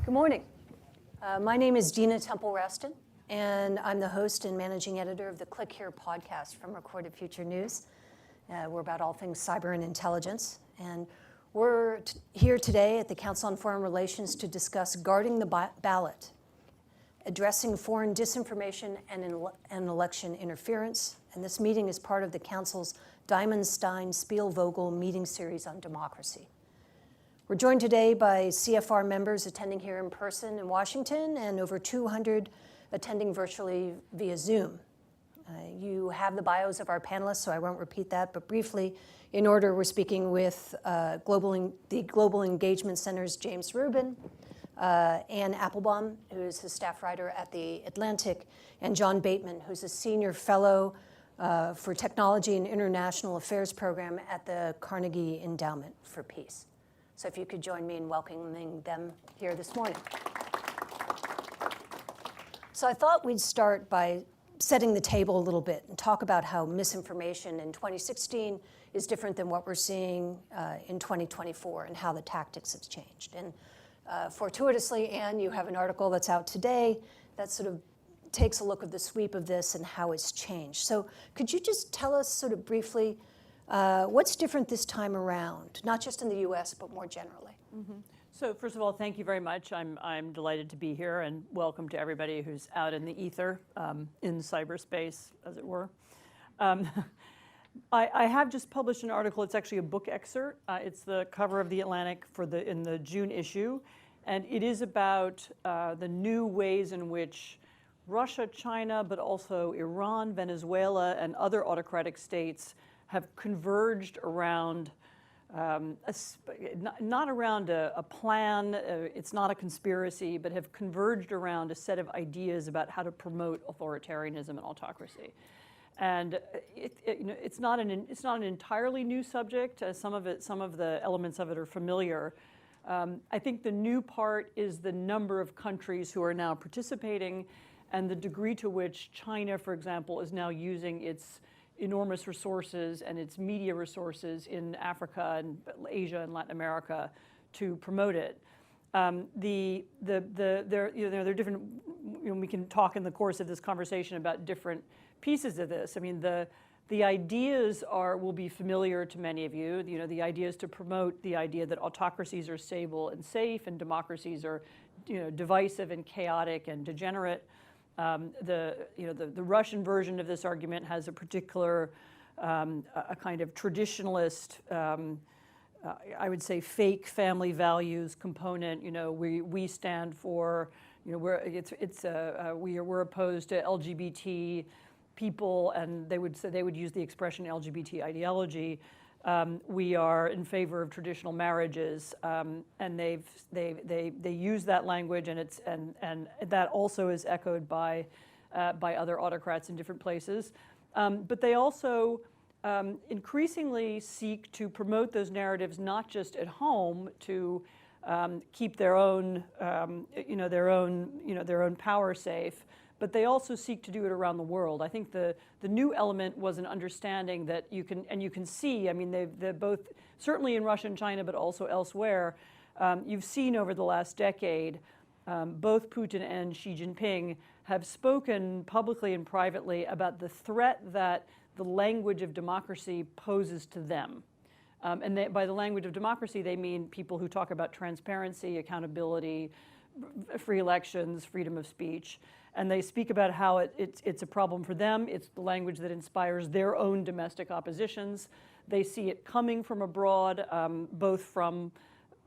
Good morning. My name is Dina Temple-Raston, and I'm the host and managing editor of the Click Here podcast from Recorded Future News. We're about all things cyber and intelligence. And we're here today at the Council on Foreign Relations to discuss guarding the ballot, addressing foreign disinformation and election interference. And this meeting is part of the Council's Diamond Stein Spielvogel meeting series on democracy. We're joined today by CFR members attending here in person in Washington and over 200 attending virtually via Zoom. You have the bios of our panelists, so I won't repeat that, but briefly, in order, we're speaking with the Global Engagement Center's James Rubin, Anne Applebaum, who is a staff writer at The Atlantic, and John Bateman, who's a senior fellow for Technology and International Affairs program at the Carnegie Endowment for Peace. So if you could join me in welcoming them here this morning. So I thought we'd start by setting the table a little bit and talk about how misinformation in 2016 is different than what we're seeing in 2024 and how the tactics have changed. And fortuitously, Anne, you have an article that's out today that sort of takes a look at the sweep of this and how it's changed. So could you just tell us sort of briefly what's different this time around, not just in the US, but more generally? Mm-hmm. So first of all, thank you very much. I'm delighted to be here, and welcome to everybody who's out in the ether, in cyberspace, as it were. I have just published an article. It's actually a book excerpt. It's the cover of The Atlantic in the June issue, and it is about the new ways in which Russia, China, but also Iran, Venezuela, and other autocratic states have converged around, not around a plan, it's not a conspiracy, but have converged around a set of ideas about how to promote authoritarianism and autocracy. And it's not an entirely new subject. Some of the elements of it are familiar. I think the new part is the number of countries who are now participating and the degree to which China, for example, is now using its enormous resources and its media resources in Africa and Asia and Latin America to promote it. There are different. We can talk in the course of this conversation about different pieces of this. I mean, the ideas will be familiar to many of you. The ideas to promote the idea that autocracies are stable and safe, and democracies are, divisive and chaotic and degenerate. The Russian version of this argument has a particular, a kind of traditionalist, I would say, fake family values component. We stand for, we're opposed to LGBT people, and they would use the expression LGBT ideology. We are in favor of traditional marriages, and they use that language, and that also is echoed by other autocrats in different places. But they also increasingly seek to promote those narratives not just at home to keep their own power safe, but they also seek to do it around the world. I think the new element was an understanding that you can see, I mean, they're both, certainly in Russia and China, but also elsewhere, you've seen over the last decade, both Putin and Xi Jinping have spoken publicly and privately about the threat that the language of democracy poses to them. And by the language of democracy, they mean people who talk about transparency, accountability, free elections, freedom of speech. And they speak about how it's a problem for them. It's the language that inspires their own domestic oppositions. They see it coming from abroad, both from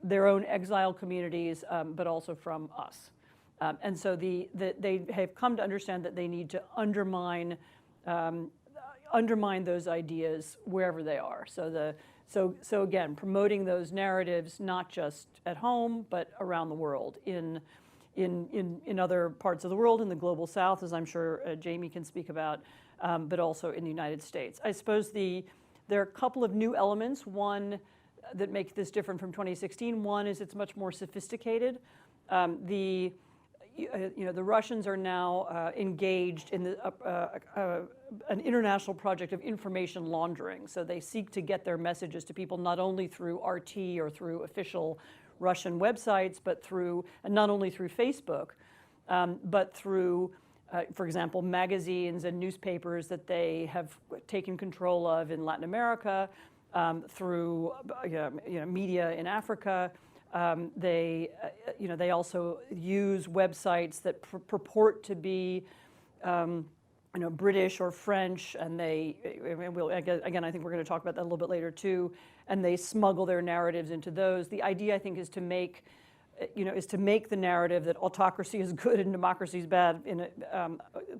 their own exile communities, but also from us. And so they have come to understand that they need to undermine those ideas wherever they are. So again, promoting those narratives not just at home, but around the world in other parts of the world, in the global South, as I'm sure Jamie can speak about, but also in the United States. I suppose there are a couple of new elements. One that make this different from 2016. One is it's much more sophisticated. The Russians are now engaged in an international project of information laundering. So they seek to get their messages to people not only through RT or through official Russian websites, but through, and not only through Facebook, but through, for example, magazines and newspapers that they have taken control of in Latin America, through media in Africa. They also use websites that purport to be British or French, and again, I think we're going to talk about that a little bit later too, and they smuggle their narratives into those. The idea, I think, is to make the narrative that autocracy is good and democracy is bad,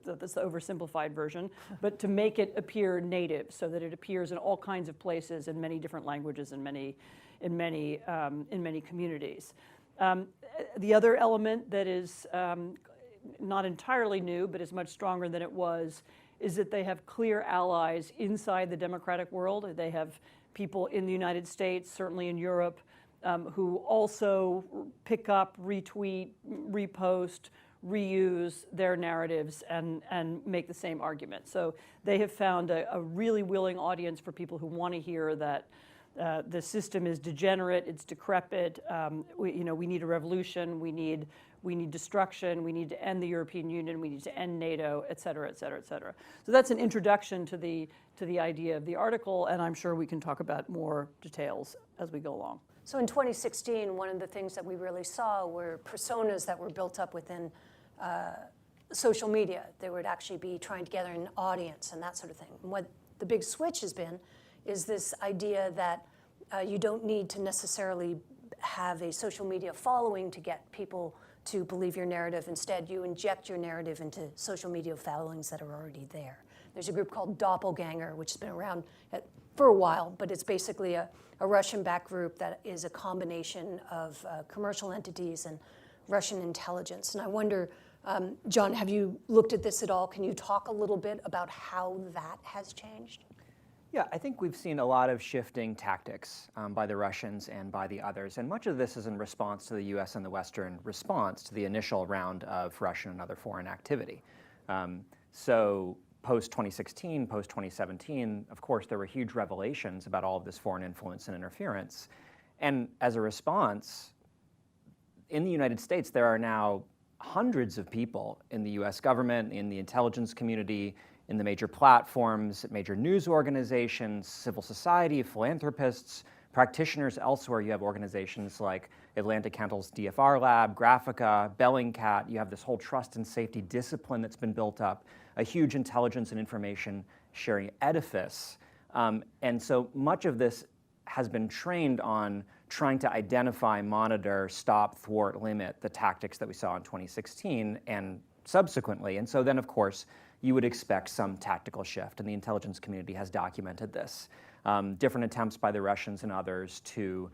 that's the oversimplified version, but to make it appear native so that it appears in all kinds of places in many different languages and in many communities. The other element that is not entirely new, but is much stronger than it was, is that they have clear allies inside the democratic world. They have people in the United States, certainly in Europe, who also pick up, retweet, repost, reuse their narratives and make the same argument. So they have found a really willing audience for people who want to hear that the system is degenerate, it's decrepit, we need a revolution, we need destruction, we need to end the European Union, we need to end NATO, et cetera, et cetera, et cetera. So that's an introduction to the idea of the article, and I'm sure we can talk about more details as we go along. So in 2016, one of the things that we really saw were personas that were built up within social media. They would actually be trying to gather an audience and that sort of thing. And what the big switch has been is this idea that you don't need to necessarily have a social media following to get people to believe your narrative. Instead, you inject your narrative into social media followings that are already there. There's a group called Doppelganger, which has been around for a while, but it's basically a Russian-backed group that is a combination of commercial entities and Russian intelligence. And I wonder, John, have you looked at this at all? Can you talk a little bit about how that has changed? Yeah, I think we've seen a lot of shifting tactics by the Russians and by the others, and much of this is in response to the U.S. and the Western response to the initial round of Russian and other foreign activity. So post-2016, post-2017, of course, there were huge revelations about all of this foreign influence and interference. And as a response, in the United States, there are now hundreds of people in the U.S. government, in the intelligence community, in the major platforms, major news organizations, civil society, philanthropists, practitioners elsewhere. You have organizations like Atlantic Council's DFR Lab, Graphica, Bellingcat. You have this whole trust and safety discipline that's been built up, a huge intelligence and information sharing edifice. And so much of this has been trained on trying to identify, monitor, stop, thwart, limit the tactics that we saw in 2016 and subsequently. And so then, of course, you would expect some tactical shift, and the intelligence community has documented this. Different attempts by the Russians and others to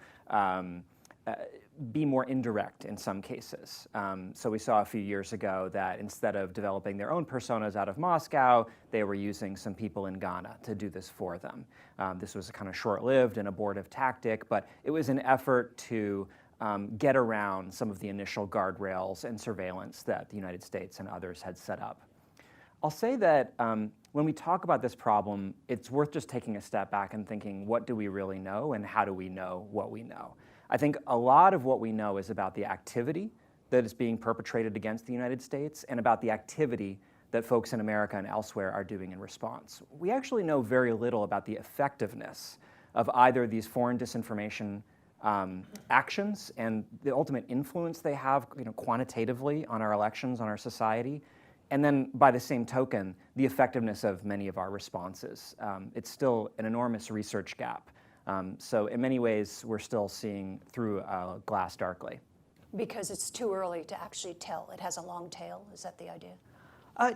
be more indirect in some cases. So we saw a few years ago that instead of developing their own personas out of Moscow, they were using some people in Ghana to do this for them. This was a kind of short-lived and abortive tactic, but it was an effort to get around some of the initial guardrails and surveillance that the United States and others had set up. I'll say that when we talk about this problem, it's worth just taking a step back and thinking, what do we really know and how do we know what we know? I think a lot of what we know is about the activity that is being perpetrated against the United States and about the activity that folks in America and elsewhere are doing in response. We actually know very little about the effectiveness of either these foreign disinformation actions and the ultimate influence they have, quantitatively on our elections, on our society. And then, by the same token, the effectiveness of many of our responses. It's still an enormous research gap. So in many ways, we're still seeing through a glass darkly. Because it's too early to actually tell. It has a long tail. Is that the idea?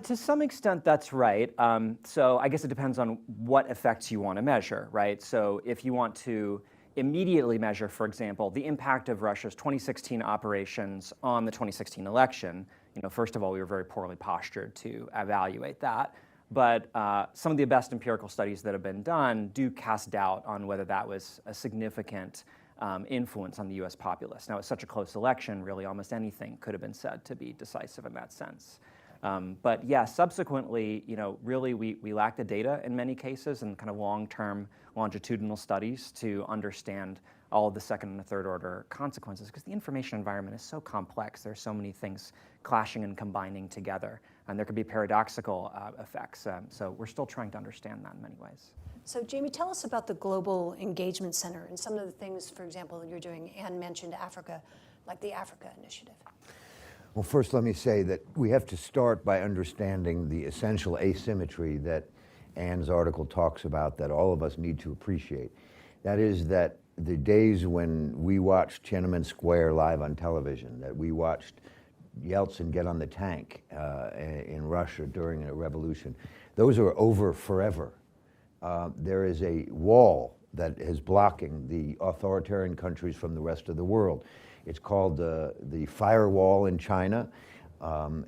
To some extent, that's right. So I guess it depends on what effects you want to measure, right? So if you want to immediately measure, for example, the impact of Russia's 2016 operations on the 2016 election, first of all, we were very poorly postured to evaluate that. But some of the best empirical studies that have been done do cast doubt on whether that was a significant influence on the U.S. populace. Now, it's such a close election, really almost anything could have been said to be decisive in that sense. But yeah, subsequently, really we lack the data in many cases and kind of long-term longitudinal studies to understand all of the second and third order consequences, because the information environment is so complex. There are so many things clashing and combining together, and there could be paradoxical effects. So we're still trying to understand that in many ways. So Jamie, tell us about the Global Engagement Center and some of the things, for example, you're doing. Anne mentioned Africa, like the Africa Initiative. Well, first let me say that we have to start by understanding the essential asymmetry that Anne's article talks about, that all of us need to appreciate. That is that the days when we watched Tiananmen Square live on television, that we watched Yeltsin get on the tank in Russia during a revolution, those are over forever. There is a wall that is blocking the authoritarian countries from the rest of the world. It's called the firewall in China.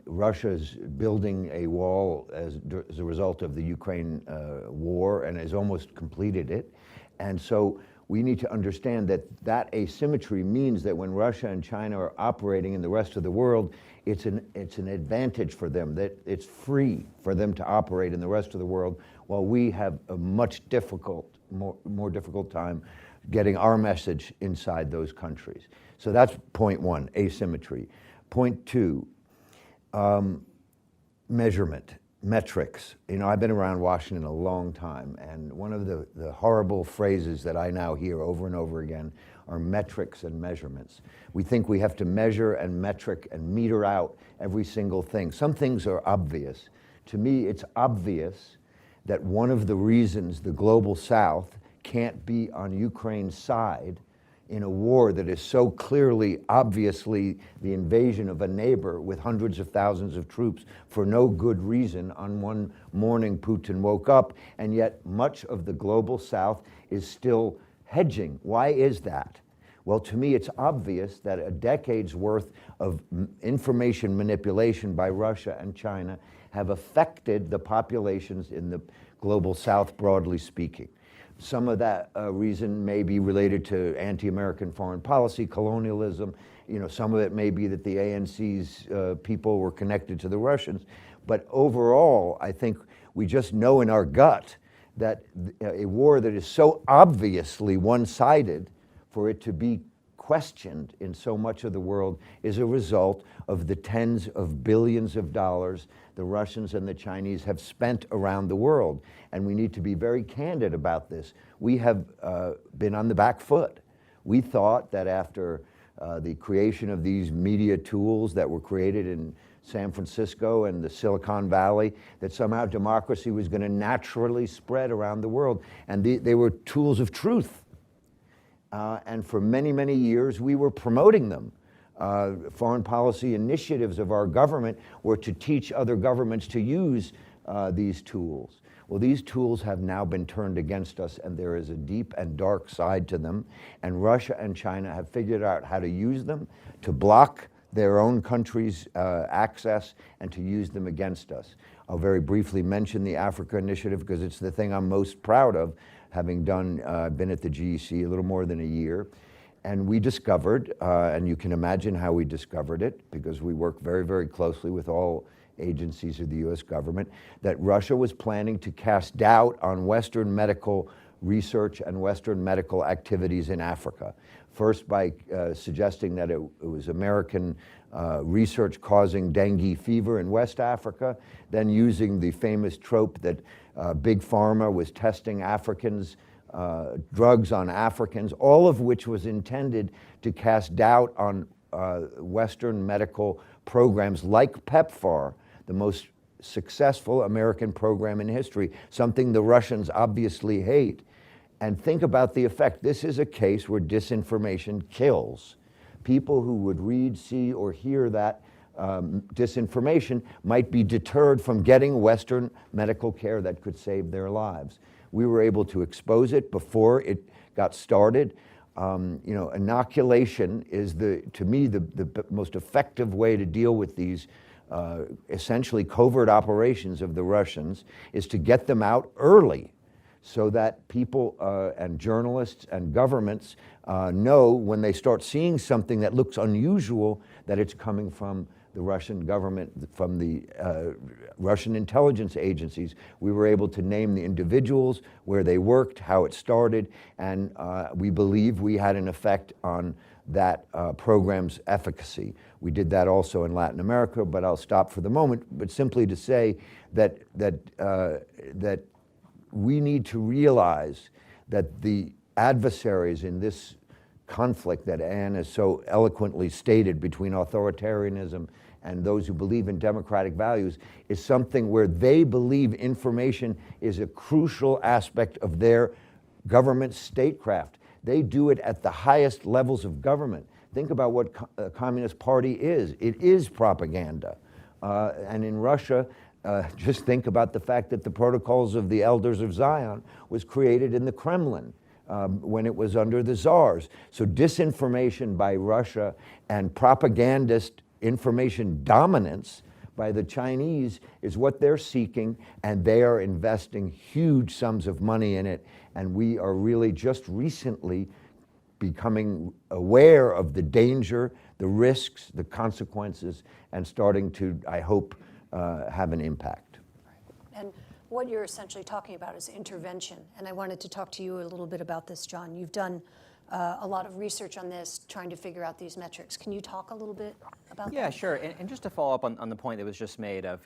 Russia is building a wall as a result of the Ukraine war and has almost completed it. And so we need to understand that that asymmetry means that when Russia and China are operating in the rest of the world, it's an advantage for them, that it's free for them to operate in the rest of the world, while we have a much more difficult time getting our message inside those countries. So that's point one, asymmetry. Point two, measurement, metrics. You know, I've been around Washington a long time, and one of the horrible phrases that I now hear over and over again are metrics and measurements. We think we have to measure and metric and meter out every single thing. Some things are obvious. To me, it's obvious that one of the reasons the global South can't be on Ukraine's side in a war that is so clearly, obviously the invasion of a neighbor with hundreds of thousands of troops for no good reason. On one morning, Putin woke up, and yet much of the global South is still hedging. Why is that? Well, to me, it's obvious that a decade's worth of information manipulation by Russia and China have affected the populations in the global South, broadly speaking. Some of that reason may be related to anti-American foreign policy, colonialism. You know, some of it may be that the ANC's people were connected to the Russians. But overall, I think we just know in our gut that a war that is so obviously one-sided, for it to be questioned in so much of the world, is a result of the tens of billions of dollars the Russians and the Chinese have spent around the world. And we need to be very candid about this. We have been on the back foot. We thought that after the creation of these media tools that were created in San Francisco and the Silicon Valley, that somehow democracy was going to naturally spread around the world. And they were tools of truth. And for many, many years, we were promoting them. Foreign policy initiatives of our government were to teach other governments to use these tools. Well, these tools have now been turned against us, and there is a deep and dark side to them. And Russia and China have figured out how to use them to block their own countries' access and to use them against us. I'll very briefly mention the Africa Initiative because it's the thing I'm most proud of, having been at the GEC a little more than a year. And we discovered, and you can imagine how we discovered it, because we work very, very closely with all agencies of the US government, that Russia was planning to cast doubt on Western medical research and Western medical activities in Africa. First by suggesting that it was American research causing dengue fever in West Africa, then using the famous trope that Big Pharma was testing Africans, drugs on Africans, all of which was intended to cast doubt on Western medical programs like PEPFAR, the most successful American program in history, something the Russians obviously hate. And think about the effect. This is a case where disinformation kills. People who would read, see, or hear that disinformation might be deterred from getting Western medical care that could save their lives. We were able to expose it before it got started. You know, inoculation is, to me, the most effective way to deal with these essentially covert operations of the Russians, is to get them out early, so that people and journalists and governments know when they start seeing something that looks unusual that it's coming from the Russian government, from the Russian intelligence agencies. We were able to name the individuals, where they worked, how it started, and we believe we had an effect on that program's efficacy. We did that also in Latin America, but I'll stop for the moment, but simply to say that we need to realize that the adversaries in this conflict that Anne has so eloquently stated between authoritarianism and those who believe in democratic values is something where they believe information is a crucial aspect of their government statecraft. They do it at the highest levels of government. Think about what a Communist Party is. It is propaganda. And in Russia, just think about the fact that the Protocols of the Elders of Zion was created in the Kremlin when it was under the Tsars. So disinformation by Russia and propagandist information dominance by the Chinese is what they're seeking, and they are investing huge sums of money in it. And we are really just recently becoming aware of the danger, the risks, the consequences, and starting to, I hope, have an impact. And what you're essentially talking about is intervention. And I wanted to talk to you a little bit about this, John. You've done a lot of research on this, trying to figure out these metrics. Can you talk a little bit about that? Yeah, sure. And just to follow up on the point that was just made of,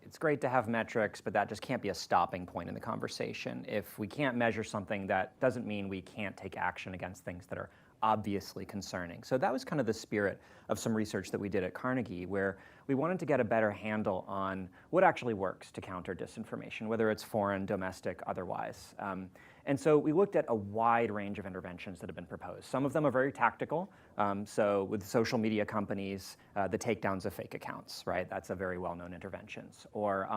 it's great to have metrics, but that just can't be a stopping point in the conversation. If we can't measure something, that doesn't mean we can't take action against things that are obviously concerning. So that was kind of the spirit of some research that we did at Carnegie, where we wanted to get a better handle on what actually works to counter disinformation, whether it's foreign, domestic, otherwise. And so we looked at a wide range of interventions that have been proposed. Some of them are very tactical. So with social media companies, the takedowns of fake accounts, right? That's a very well-known intervention. Or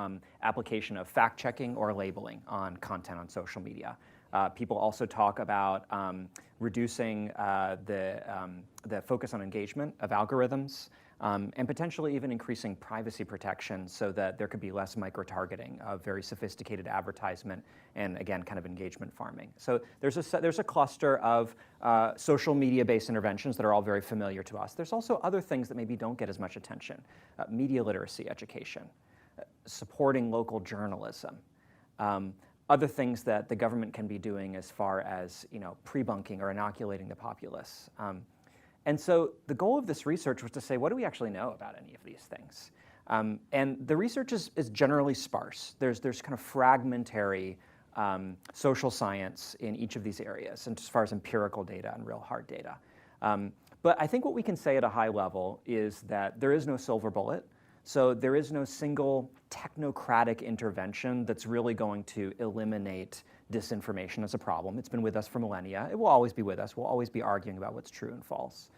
application of fact-checking or labeling on content on social media. People also talk about reducing the focus on engagement of algorithms, and potentially even increasing privacy protection so that there could be less micro-targeting of very sophisticated advertisement and, again, kind of engagement farming. So there's a cluster of social media-based interventions that are all very familiar to us. There's also other things that maybe don't get as much attention. Media literacy education, supporting local journalism, other things that the government can be doing as far as pre-bunking or inoculating the populace. And so the goal of this research was to say, what do we actually know about any of these things? And the research is generally sparse. There's kind of fragmentary social science in each of these areas, and as far as empirical data and real hard data. But I think what we can say at a high level is that there is no silver bullet. So there is no single technocratic intervention that's really going to eliminate disinformation as a problem. It's been with us for millennia. It will always be with us. We'll always be arguing about what's true and false.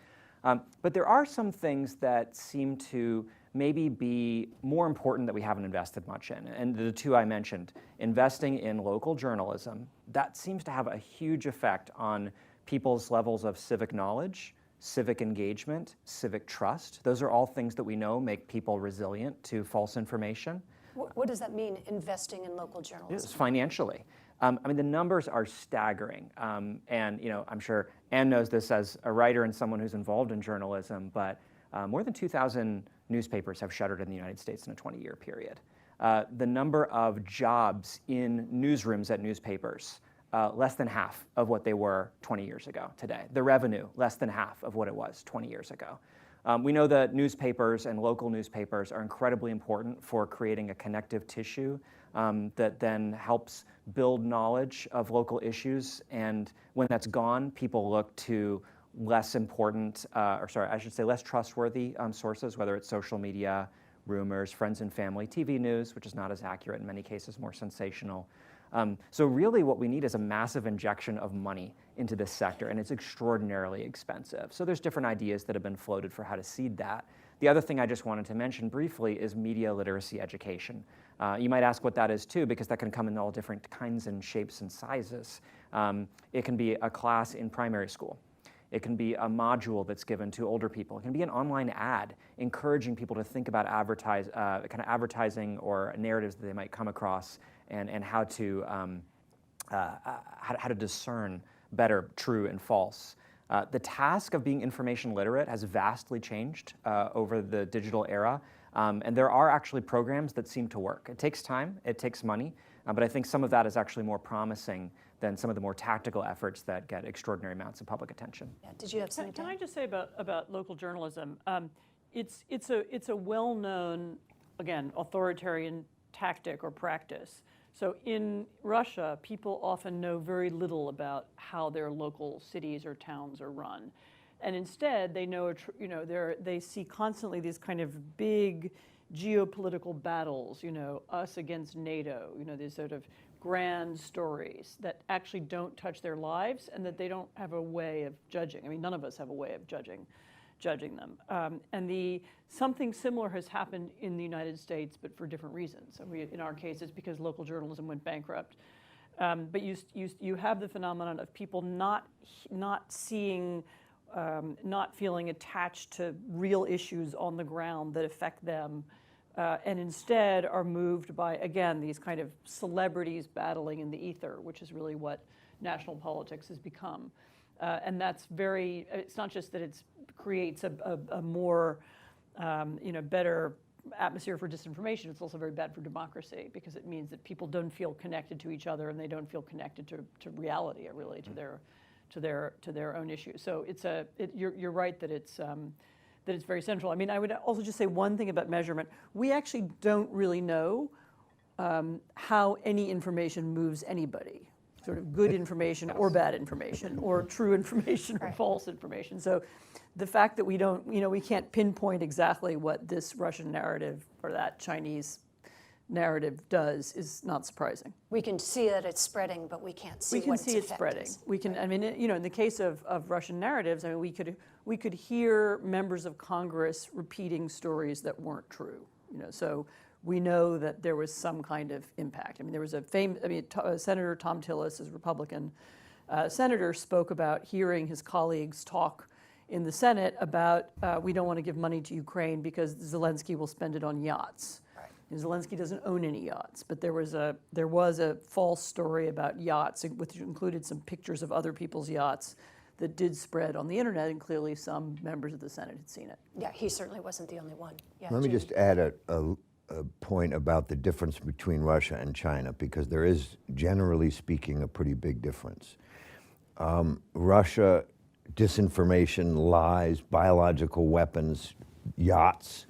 But there are some things that seem to maybe be more important that we haven't invested much in. And the two I mentioned, investing in local journalism, that seems to have a huge effect on people's levels of civic knowledge, civic engagement, civic trust. Those are all things that we know make people resilient to false information. What does that mean, investing in local journalism? Yes, financially. The numbers are staggering. And I'm sure Anne knows this as a writer and someone who's involved in journalism, but more than 2,000 newspapers have shuttered in the United States in a 20-year period. The number of jobs in newsrooms at newspapers, less than half of what they were 20 years ago today. The revenue, less than half of what it was 20 years ago. We know that newspapers and local newspapers are incredibly important for creating a connective tissue that then helps build knowledge of local issues. And when that's gone, people look to less important, less trustworthy sources, whether it's social media, rumors, friends and family, TV news, which is not as accurate in many cases, more sensational. So really what we need is a massive injection of money into this sector, and it's extraordinarily expensive. So there's different ideas that have been floated for how to seed that. The other thing I just wanted to mention briefly is media literacy education. You might ask what that is too, because that can come in all different kinds and shapes and sizes. It can be a class in primary school. It can be a module that's given to older people. It can be an online ad encouraging people to think about advertising or narratives that they might come across and how to discern better true and false. The task of being information literate has vastly changed over the digital era, and there are actually programs that seem to work. It takes time, it takes money, but I think some of that is actually more promising than some of the more tactical efforts that get extraordinary amounts of public attention. Yeah, did you have something to Can I add? just say about local journalism? It's a well-known, again, authoritarian tactic or practice. So in Russia, people often know very little about how their local cities or towns are run, and instead they know, they see constantly these kind of big geopolitical battles, us against NATO, these sort of grand stories that actually don't touch their lives and that they don't have a way of judging. I mean, none of us have a way of judging them. And something similar has happened in the United States, but for different reasons. So in our case, it's because local journalism went bankrupt. But you have the phenomenon of people not seeing, not feeling attached to real issues on the ground that affect them, and instead are moved by, again, these kind of celebrities battling in the ether, which is really what national politics has become. And that's it's not just that it creates a more, better atmosphere for disinformation, it's also very bad for democracy because it means that people don't feel connected to each other and they don't feel connected to reality, or really to their own issues. So you're right that it's very central. I mean, I would also just say one thing about measurement. We actually don't really know how any information moves anybody. Sort of good information or bad information, or true information or false information. So the fact that we don't, we can't pinpoint exactly what this Russian narrative or that Chinese narrative does is not surprising. We can see that it's spreading, but we can't see We can what see its it effect spreading. is. We can, I mean, in the case of Russian narratives, I mean, we could hear members of Congress repeating stories that weren't true. So we know that there was some kind of impact. I mean, there was Senator Tom Tillis, a Republican senator, spoke about hearing his colleagues talk in the Senate about we don't want to give money to Ukraine because Zelensky will spend it on yachts. Right. And Zelensky doesn't own any yachts, but there was a false story about yachts, which included some pictures of other people's yachts that did spread on the internet, and clearly some members of the Senate had seen it. Yeah, he certainly wasn't the only one. Yeah, Let me Jamie. just add a point about the difference between Russia and China, because there is, generally speaking, a pretty big difference. Russia, disinformation, lies, biological weapons, yachts,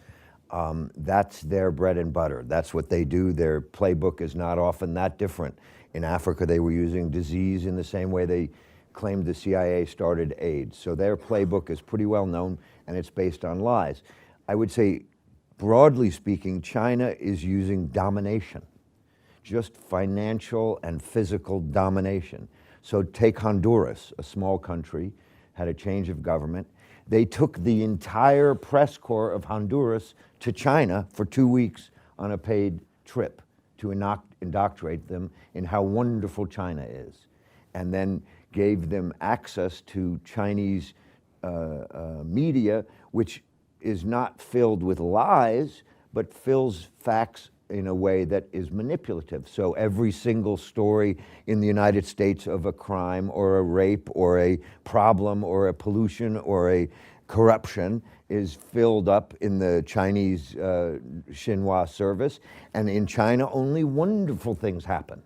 that's their bread and butter. That's what they do. Their playbook is not often that different. In Africa, they were using disease in the same way they claimed the CIA started AIDS. So their playbook is pretty well known, and it's based on lies. I would say, broadly speaking, China is using domination, just financial and physical domination. So take Honduras, a small country, had a change of government. They took the entire press corps of Honduras to China for 2 weeks on a paid trip to indoctrinate them in how wonderful China is, and then gave them access to Chinese media, which is not filled with lies, but fills facts in a way that is manipulative. So every single story in the United States of a crime or a rape or a problem or a pollution or a corruption is filled up in the Chinese Xinhua service. And in China, only wonderful things happen,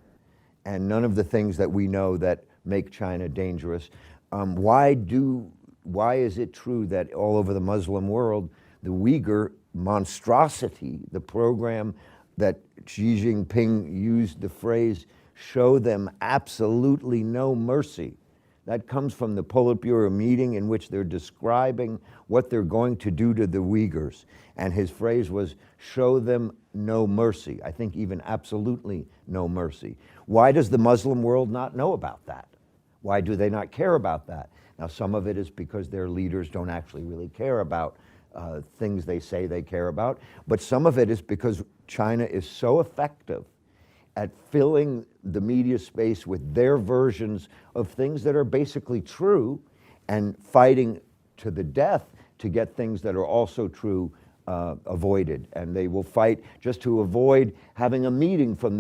and none of the things that we know that make China dangerous. Why is it true that all over the Muslim world, the Uyghur monstrosity, the program that Xi Jinping used the phrase, show them absolutely no mercy? That comes from the Politburo meeting in which they're describing what they're going to do to the Uyghurs. And his phrase was, show them no mercy. I think even absolutely no mercy. Why does the Muslim world not know about that? Why do they not care about that? Now, some of it is because their leaders don't actually really care about things they say they care about, but some of it is because China is so effective at filling the media space with their versions of things that are basically true and fighting to the death to get things that are also true avoided. And they will fight just to avoid having a meeting from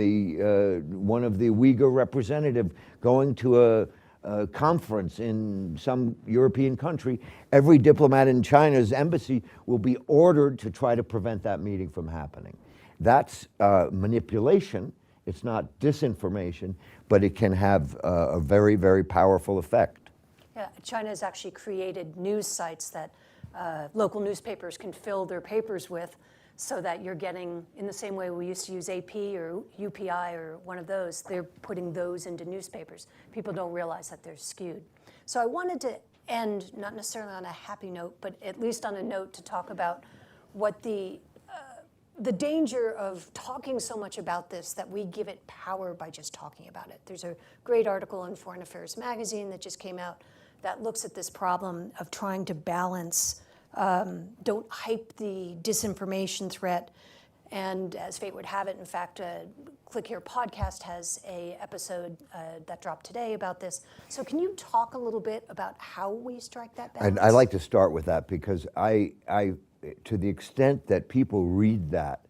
one of the Uyghur representative going to conference in some European country, every diplomat in China's embassy will be ordered to try to prevent that meeting from happening. That's manipulation. It's not disinformation, but it can have a very, very powerful effect. Yeah, China has actually created news sites that local newspapers can fill their papers with, so that you're getting, in the same way we used to use AP or UPI or one of those, they're putting those into newspapers. People don't realize that they're skewed. So I wanted to end, not necessarily on a happy note, but at least on a note to talk about what the danger of talking so much about this, that we give it power by just talking about it. There's a great article in Foreign Affairs magazine that just came out that looks at this problem of trying to balance, don't hype the disinformation threat. And as fate would have it, in fact, Click Here podcast has an episode that dropped today about this. So can you talk a little bit about how we strike that balance? I'd like to start with that, because I, to the extent that people read that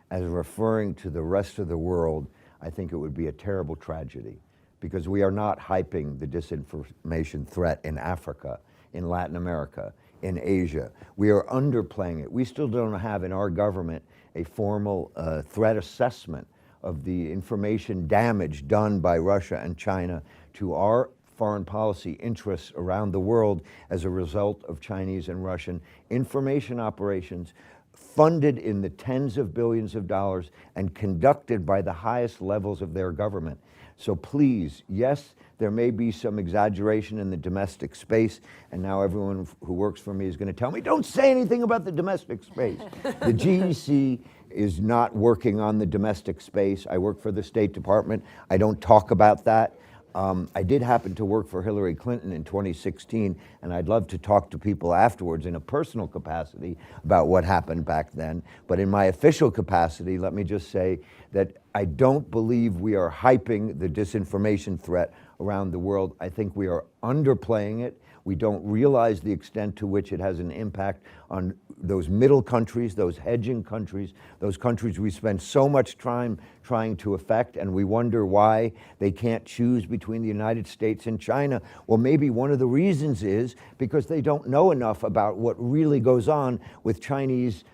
as referring to the rest of the world, I think it would be a terrible tragedy, because we are not hyping the disinformation threat in Africa, in Latin America, in Asia. We are underplaying it. We still don't have in our government a formal threat assessment of the information damage done by Russia and China to our foreign policy interests around the world as a result of Chinese and Russian information operations funded in the tens of billions of dollars and conducted by the highest levels of their government. So please, yes, there may be some exaggeration in the domestic space, and now everyone who works for me is going to tell me, don't say anything about the domestic space. The GEC is not working on the domestic space. I work for the State Department. I don't talk about that. I did happen to work for Hillary Clinton in 2016, and I'd love to talk to people afterwards in a personal capacity about what happened back then. But in my official capacity, let me just say that I don't believe we are hyping the disinformation threat around the world. I think we are underplaying it. We don't realize the extent to which it has an impact on those middle countries, those hedging countries, those countries we spend so much time trying to affect, and we wonder why they can't choose between the United States and China. Well, maybe one of the reasons is because they don't know enough about what really goes on with Chinese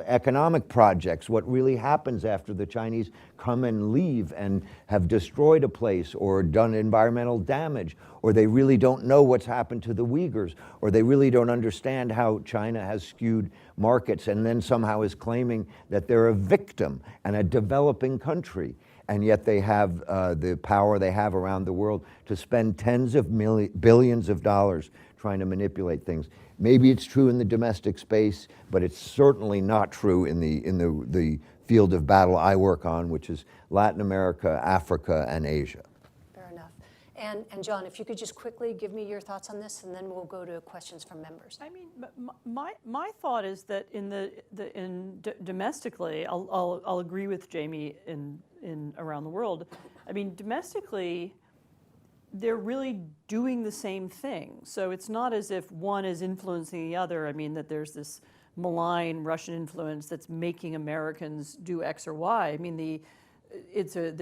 economic projects, what really happens after the Chinese come and leave and have destroyed a place or done environmental damage, or they really don't know what's happened to the Uyghurs, or they really don't understand how China has skewed markets and then somehow is claiming that they're a victim and a developing country. And yet they have the power they have around the world to spend tens of billions of dollars trying to manipulate things. Maybe it's true in the domestic space, but it's certainly not true in the field of battle I work on, which is Latin America, Africa, and Asia. Fair enough. And John, if you could just quickly give me your thoughts on this, and then we'll go to questions from members. I mean, my thought is that domestically, I'll agree with Jamie in around the world. I mean, domestically, they're really doing the same thing. So it's not as if one is influencing the other. I mean, that there's this malign Russian influence that's making Americans do X or Y. I mean, it's a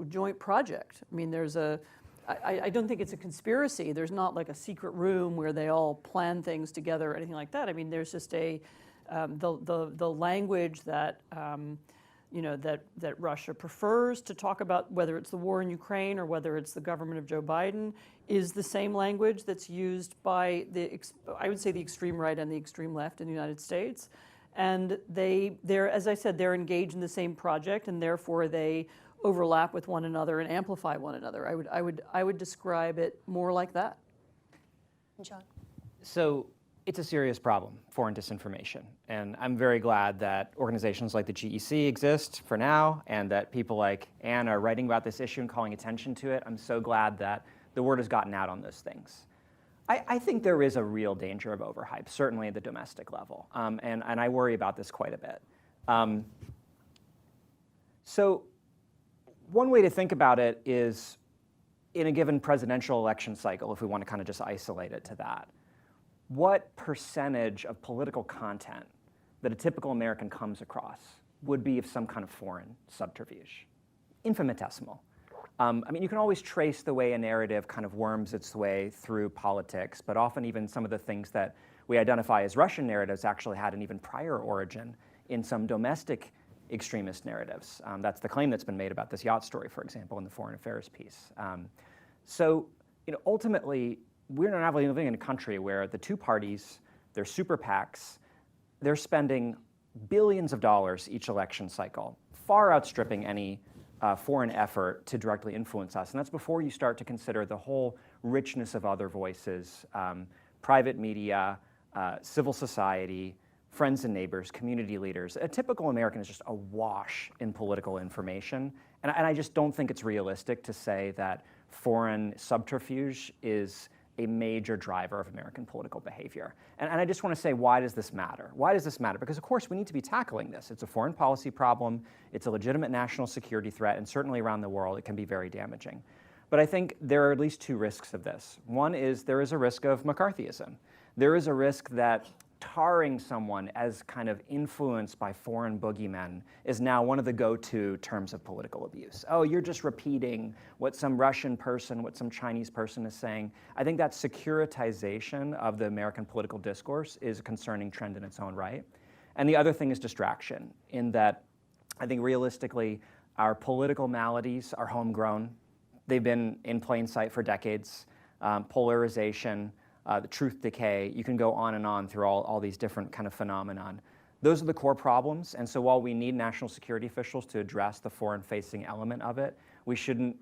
joint project. I mean, I don't think it's a conspiracy. There's not like a secret room where they all plan things together or anything like that. I mean, there's just the language that that Russia prefers to talk about, whether it's the war in Ukraine or whether it's the government of Joe Biden, is the same language that's used by I would say the extreme right and the extreme left in the United States. And they're, as I said, they're engaged in the same project, and therefore they overlap with one another and amplify one another. I would describe it more like that. John? So it's a serious problem, foreign disinformation. And I'm very glad that organizations like the GEC exist for now, and that people like Anne are writing about this issue and calling attention to it. I'm so glad that the word has gotten out on those things. I think there is a real danger of overhype, certainly at the domestic level. And I worry about this quite a bit. So one way to think about it is in a given presidential election cycle, if we want to kind of just isolate it to that, what percentage of political content that a typical American comes across would be of some kind of foreign subterfuge? Infinitesimal. I mean, you can always trace the way a narrative kind of worms its way through politics, but often even some of the things that we identify as Russian narratives actually had an even prior origin in some domestic extremist narratives. That's the claim that's been made about this yacht story, for example, in the Foreign Affairs piece. So, ultimately, we're not living in a country where the two parties, they're super PACs, they're spending billions of dollars each election cycle, far outstripping any foreign effort to directly influence us. And that's before you start to consider the whole richness of other voices, private media, civil society, friends and neighbors, community leaders. A typical American is just awash in political information. And I just don't think it's realistic to say that foreign subterfuge is a major driver of American political behavior. And I just want to say, why does this matter? Why does this matter? Because, of course, we need to be tackling this. It's a foreign policy problem. It's a legitimate national security threat. And certainly around the world, it can be very damaging. But I think there are at least two risks of this. One is there is a risk of McCarthyism. There is a risk that tarring someone as kind of influenced by foreign boogeymen is now one of the go-to terms of political abuse. Oh, you're just repeating what some Russian person, what some Chinese person is saying. I think that securitization of the American political discourse is a concerning trend in its own right. And the other thing is distraction, in that I think realistically, our political maladies are homegrown. They've been in plain sight for decades. Polarization, the truth decay, you can go on and on through all these different kind of phenomenon. Those are the core problems, and so while we need national security officials to address the foreign-facing element of it, we shouldn't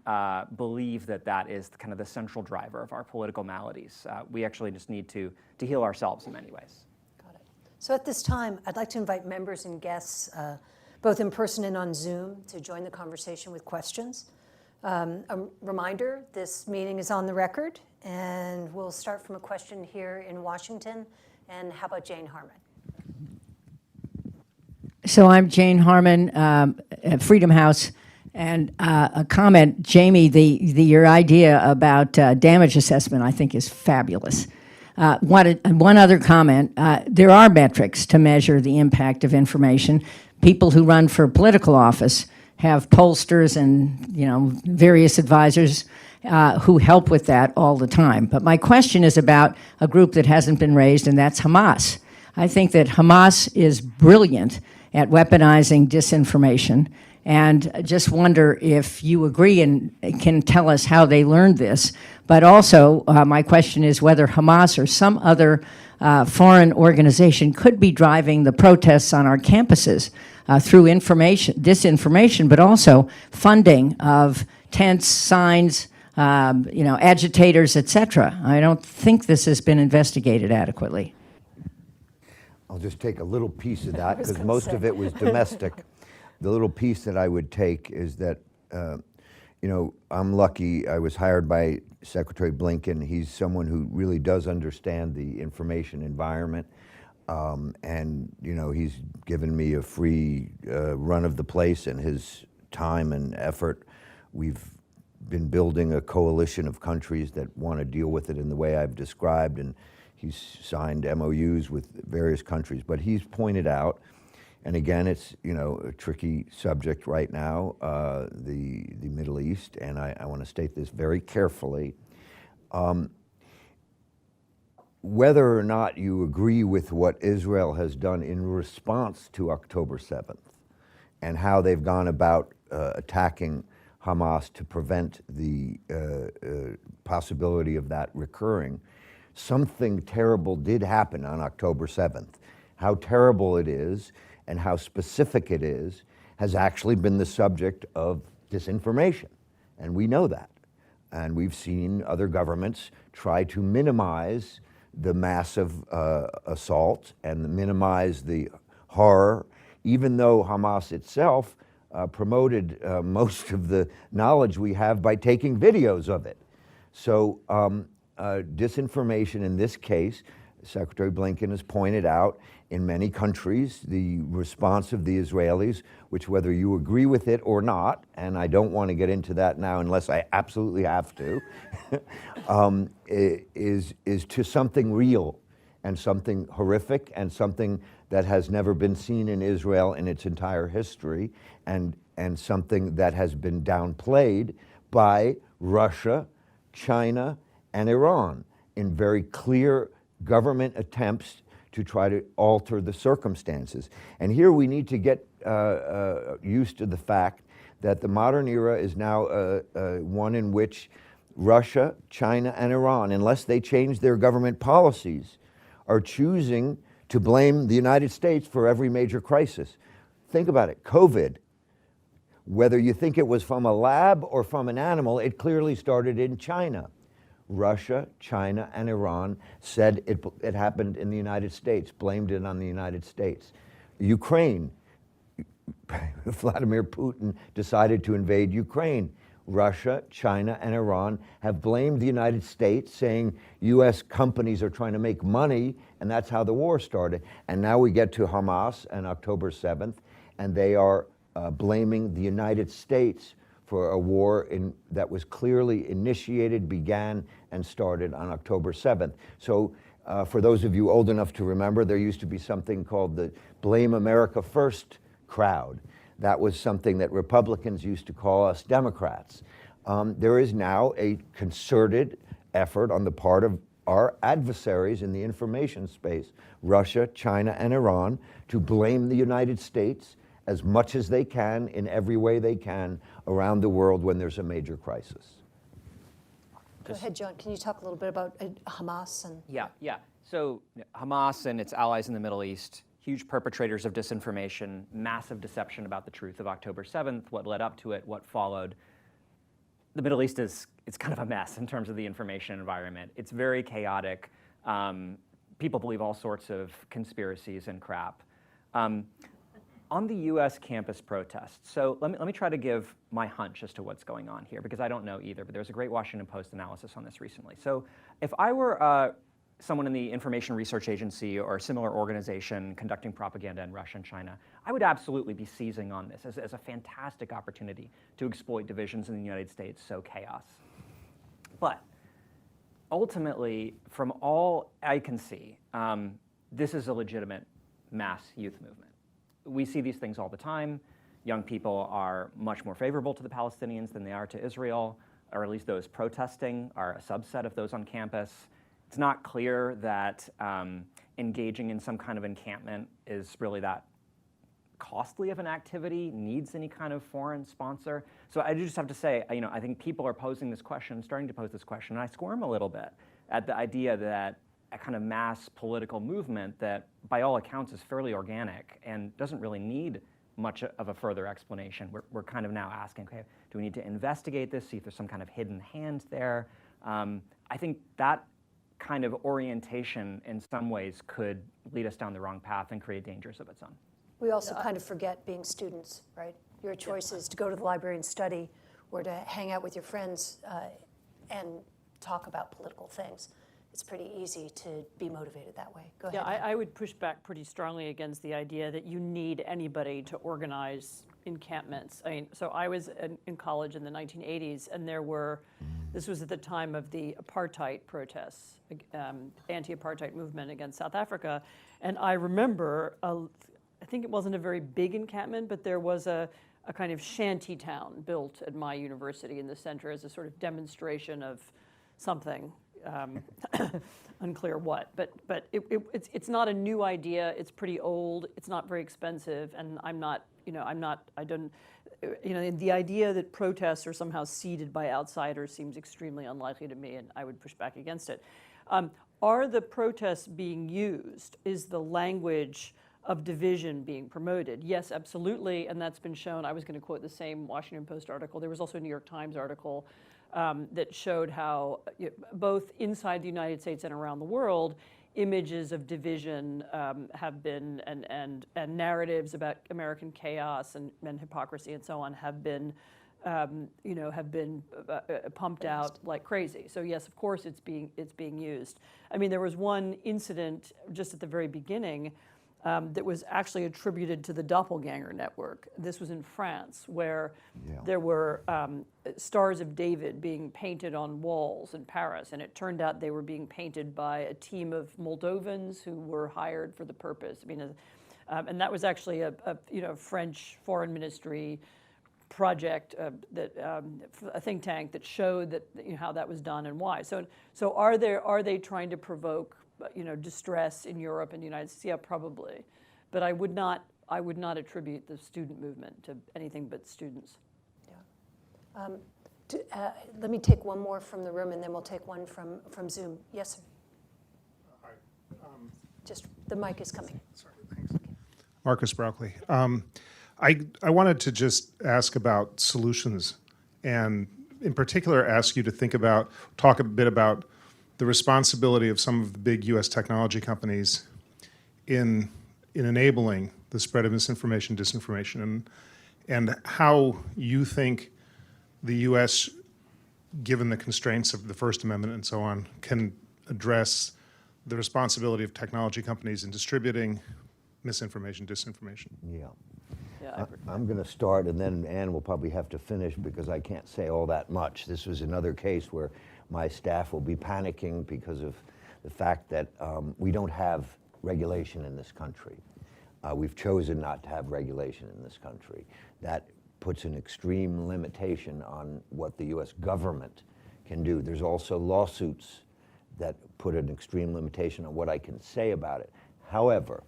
believe that that is kind of the central driver of our political maladies. We actually just need to heal ourselves in many ways. Got it. So at this time, I'd like to invite members and guests, both in person and on Zoom, to join the conversation with questions. A reminder, this meeting is on the record, and we'll start from a question here in Washington. And how about Jane Harman? So I'm Jane Harman at Freedom House, and a comment, Jamie, your idea about damage assessment I think is fabulous. One other comment, there are metrics to measure the impact of information. People who run for political office have pollsters and various advisors who help with that all the time. But my question is about a group that hasn't been raised, and that's Hamas. I think that Hamas is brilliant at weaponizing disinformation, and just wonder if you agree and can tell us how they learned this. But also, my question is whether Hamas or some other foreign organization could be driving the protests on our campuses through disinformation, but also funding of tents, signs, agitators, etc. I don't think this has been investigated adequately. I'll just take a little piece of that because most of it was domestic. The little piece that I would take is that, I'm lucky. I was hired by Secretary Blinken. He's someone who really does understand the information environment. And he's given me a free run of the place, and his time and effort. We've been building a coalition of countries that want to deal with it in the way I've described, and he's signed MOUs with various countries. But he's pointed out, and again, it's a tricky subject right now, the Middle East, and I want to state this very carefully. Whether or not you agree with what Israel has done in response to October 7th and how they've gone about attacking Hamas to prevent the possibility of that recurring, something terrible did happen on October 7th. How terrible it is and how specific it is has actually been the subject of disinformation, and we know that. And we've seen other governments try to minimize the massive assault and minimize the horror, even though Hamas itself promoted most of the knowledge we have by taking videos of it. So disinformation in this case, Secretary Blinken has pointed out, in many countries, the response of the Israelis, which whether you agree with it or not, and I don't want to get into that now unless I absolutely have to, is to something real and something horrific and something that has never been seen in Israel in its entire history, and something that has been downplayed by Russia, China, and Iran in very clear government attempts to try to alter the circumstances. And here we need to get used to the fact that the modern era is now one in which Russia, China, and Iran, unless they change their government policies, are choosing to blame the United States for every major crisis. Think about it, COVID. Whether you think it was from a lab or from an animal, it clearly started in China. Russia, China, and Iran said it happened in the United States, blamed it on the United States. Ukraine, Vladimir Putin decided to invade Ukraine. Russia, China, and Iran have blamed the United States, saying US companies are trying to make money, and that's how the war started. And now we get to Hamas on October 7th, and they are blaming the United States for a war that was clearly initiated, began, and started on October 7th. So for those of you old enough to remember, there used to be something called the Blame America First crowd. That was something that Republicans used to call us Democrats. There is now a concerted effort on the part of our adversaries in the information space, Russia, China, and Iran, to blame the United States as much as they can, in every way they can, around the world when there's a major crisis. Go ahead, John. Can you talk a little bit about Hamas? And Yeah. So Hamas and its allies in the Middle East, huge perpetrators of disinformation, massive deception about the truth of October 7th, what led up to it, what followed. The Middle East it's kind of a mess in terms of the information environment. It's very chaotic. People believe all sorts of conspiracies and crap. On the US campus protests, so let me try to give my hunch as to what's going on here, because I don't know either, but there's a great Washington Post analysis on this recently. So if I were someone in the Information Research Agency or a similar organization conducting propaganda in Russia and China, I would absolutely be seizing on this as a fantastic opportunity to exploit divisions in the United States, sow chaos. But ultimately, from all I can see, this is a legitimate mass youth movement. We see these things all the time. Young people are much more favorable to the Palestinians than they are to Israel, or at least those protesting are a subset of those on campus. It's not clear that engaging in some kind of encampment is really that costly of an activity, needs any kind of foreign sponsor. So I just have to say, I think people are posing this question, starting to pose this question, and I squirm a little bit at the idea that a kind of mass political movement that, by all accounts, is fairly organic and doesn't really need much of a further explanation. We're kind of now asking, okay, do we need to investigate this, see if there's some kind of hidden hand there? I think that kind of orientation in some ways could lead us down the wrong path and create dangers of its own. we also kind of forget being students, right? Your choice is to go to the library and study, or to hang out with your friends and talk about political things. It's pretty easy to be motivated that way. Go ahead. Yeah, I would push back pretty strongly against the idea that you need anybody to organize encampments. I mean, so I was in college in the 1980s, and this was at the time of the apartheid protests, anti-apartheid movement against South Africa. And I remember, I think it wasn't a very big encampment, but there was a kind of shanty town built at my university in the center as a sort of demonstration of something. Unclear what, but it's not a new idea. It's pretty old. It's not very expensive, and the idea that protests are somehow seeded by outsiders seems extremely unlikely to me, and I would push back against it. Are the protests being used? Is the language of division being promoted? Yes, absolutely, and that's been shown. I was going to quote the same Washington Post article. There was also a New York Times article that showed how both inside the United States and around the world, images of division have been, and narratives about American chaos and hypocrisy and so on have been, pumped out like crazy. So yes, of course, it's being used. I mean, there was one incident just at the very beginning that was actually attributed to the Doppelganger Network. This was in France, where there were Stars of David being painted on walls in Paris, and it turned out they were being painted by a team of Moldovans who were hired for the purpose. I mean, and that was actually a French Foreign Ministry project, a think tank that showed that how that was done and why. So are they trying to provoke distress in Europe and the United States? Yeah, probably, but I would not attribute the student movement to anything but students. Let me take one more from the room, and then we'll take one from Zoom. Yes, sir. Hi. Just the mic is coming. Sorry, thanks. Marcus Brauckley. I wanted to just ask about solutions, and in particular ask you to talk a bit about the responsibility of some of the big U.S. technology companies in enabling the spread of misinformation, disinformation, and how you think the U.S., given the constraints of the First Amendment and so on, can address the responsibility of technology companies in distributing misinformation, disinformation. Yeah. Yeah, I'm going to start, and then Ann will probably have to finish because I can't say all that much. This was another case where my staff will be panicking because of the fact that we don't have regulation in this country. We've chosen not to have regulation in this country. That puts an extreme limitation on what the U.S. government can do. There's also lawsuits that put an extreme limitation on what I can say about it. However,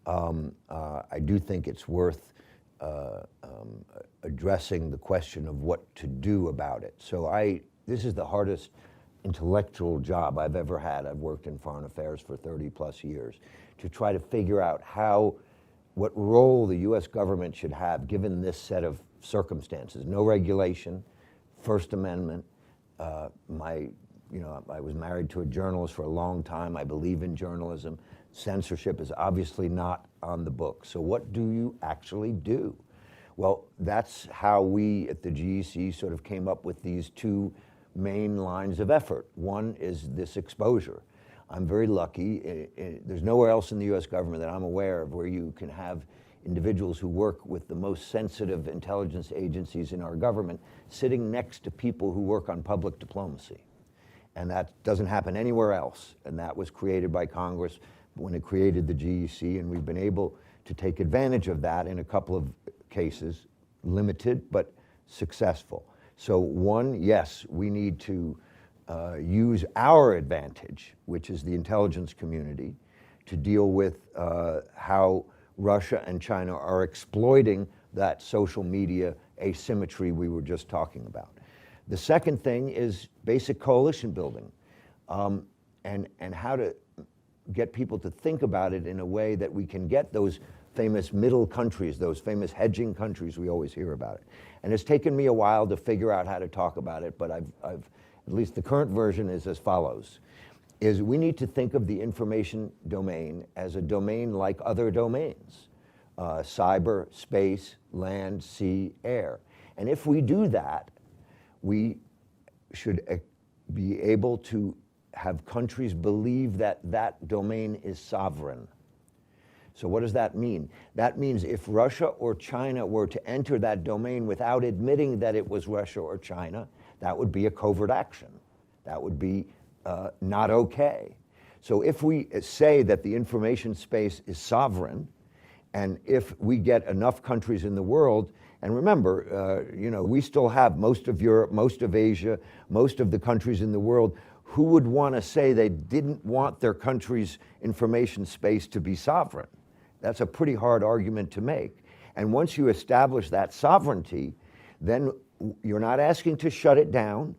I do think it's worth addressing the question of what to do about it. So this is the hardest intellectual job I've ever had. I've worked in foreign affairs for 30 plus years to try to figure out what role the U.S. government should have given this set of circumstances. No regulation, First Amendment. I was married to a journalist for a long time. I believe in journalism. Censorship is obviously not on the book. So what do you actually do? Well, that's how we at the GEC sort of came up with these two main lines of effort. One is this exposure. I'm very lucky. There's nowhere else in the U.S. government that I'm aware of where you can have individuals who work with the most sensitive intelligence agencies in our government sitting next to people who work on public diplomacy. And that doesn't happen anywhere else. And that was created by Congress when it created the GEC, and we've been able to take advantage of that in a couple of cases, limited but successful. So one, yes, we need to use our advantage, which is the intelligence community, to deal with how Russia and China are exploiting that social media asymmetry we were just talking about. The second thing is basic coalition building, and how to get people to think about it in a way that we can get those famous middle countries, those famous hedging countries we always hear about it. And it's taken me a while to figure out how to talk about it, but I've at least the current version is as follows, is we need to think of the information domain as a domain like other domains, cyber, space, land, sea, air. And if we do that, we should be able to have countries believe that that domain is sovereign. So what does that mean? That means if Russia or China were to enter that domain without admitting that it was Russia or China, that would be a covert action. That would be not okay. So if we say that the information space is sovereign, and if we get enough countries in the world, and remember, we still have most of Europe, most of Asia, most of the countries in the world who would want to say they didn't want their country's information space to be sovereign. That's a pretty hard argument to make. And once you establish that sovereignty, then you're not asking to shut it down.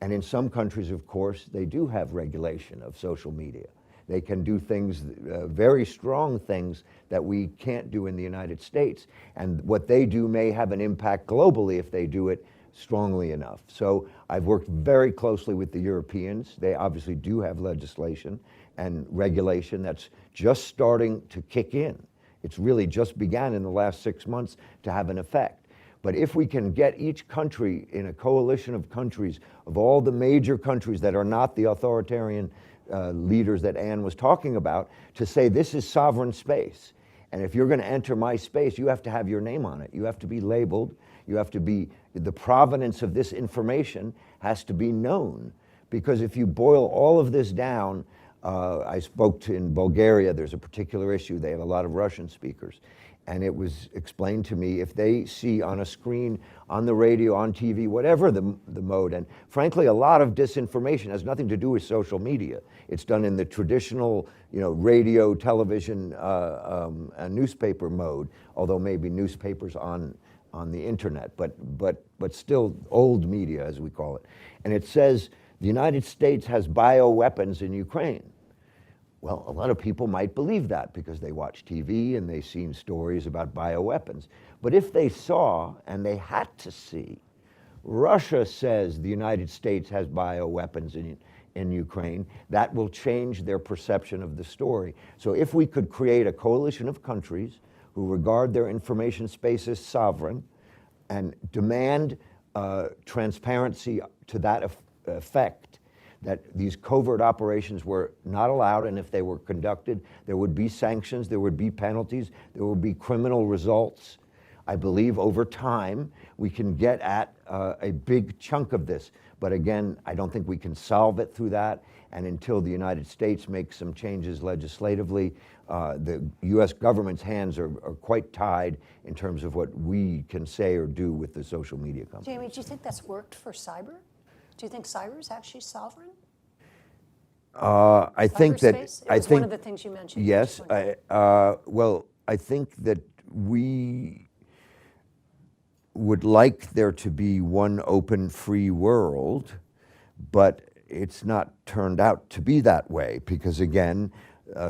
And in some countries, of course, they do have regulation of social media. They can do things, very strong things that we can't do in the United States. And what they do may have an impact globally if they do it strongly enough. So I've worked very closely with the Europeans. They obviously do have legislation and regulation that's just starting to kick in. It's really just began in the last 6 months to have an effect. But if we can get each country in a coalition of countries, of all the major countries that are not the authoritarian leaders that Ann was talking about, to say this is sovereign space. And if you're going to enter my space, you have to have your name on it. You have to be labeled. You have to be, the provenance of this information has to be known. Because if you boil all of this down, I spoke in Bulgaria, there's a particular issue, they have a lot of Russian speakers. And it was explained to me, if they see on a screen, on the radio, on TV, whatever the mode, and frankly, a lot of disinformation has nothing to do with social media. It's done in the traditional, radio, television, and newspaper mode, although maybe newspapers on the internet, but still old media, as we call it. And it says the United States has bioweapons in Ukraine. Well, a lot of people might believe that because they watch TV and they've seen stories about bioweapons. But if they saw, and they had to see, Russia says the United States has bioweapons in Ukraine, that will change their perception of the story. So if we could create a coalition of countries who regard their information space as sovereign and demand transparency to that effect, that these covert operations were not allowed, and if they were conducted, there would be sanctions, there would be penalties, there would be criminal results. I believe over time we can get at a big chunk of this. But again, I don't think we can solve it through that. And until the United States makes some changes legislatively, the US government's hands are quite tied in terms of what we can say or do with the social media companies. Jamie, do you think that's worked for cyber? Do you think cyber is actually sovereign? I think that Cyberspace? It was one of the things you mentioned. Yes, I think that we would like there to be one open, free world, but it's not turned out to be that way because, again,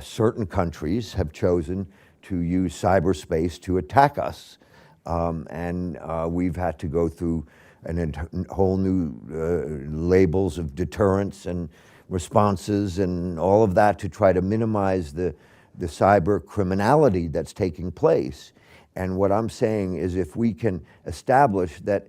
certain countries have chosen to use cyberspace to attack us, and we've had to go through a whole new labels of deterrence and responses and all of that to try to minimize the cyber criminality that's taking place. And what I'm saying is if we can establish that